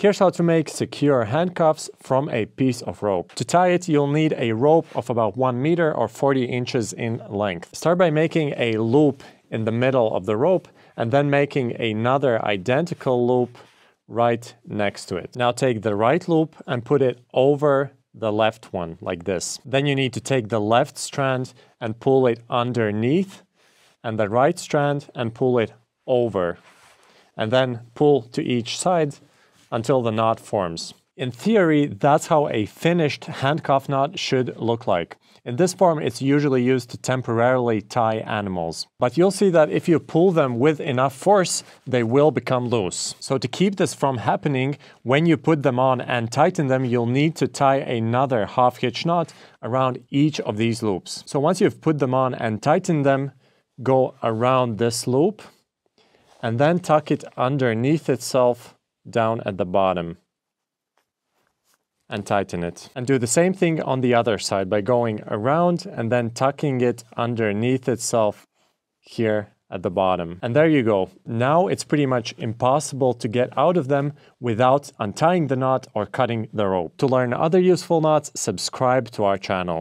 Here's how to make secure handcuffs from a piece of rope. To tie it, you'll need a rope of about 1 meter or 40 inches in length. Start by making a loop in the middle of the rope and then making another identical loop right next to it. Now take the right loop and put it over the left one like this. Then you need to take the left strand and pull it underneath and the right strand and pull it over. And then pull to each side until the knot forms. In theory, that's how a finished handcuff knot should look like. In this form, it's usually used to temporarily tie animals. But you'll see that if you pull them with enough force, they will become loose. So to keep this from happening, when you put them on and tighten them, you'll need to tie another half hitch knot around each of these loops. So once you've put them on and tightened them, go around this loop and then tuck it underneath itself down at the bottom and tighten it. And do the same thing on the other side by going around and then tucking it underneath itself here at the bottom. And there you go. Now it's pretty much impossible to get out of them without untying the knot or cutting the rope. To learn other useful knots, subscribe to our channel.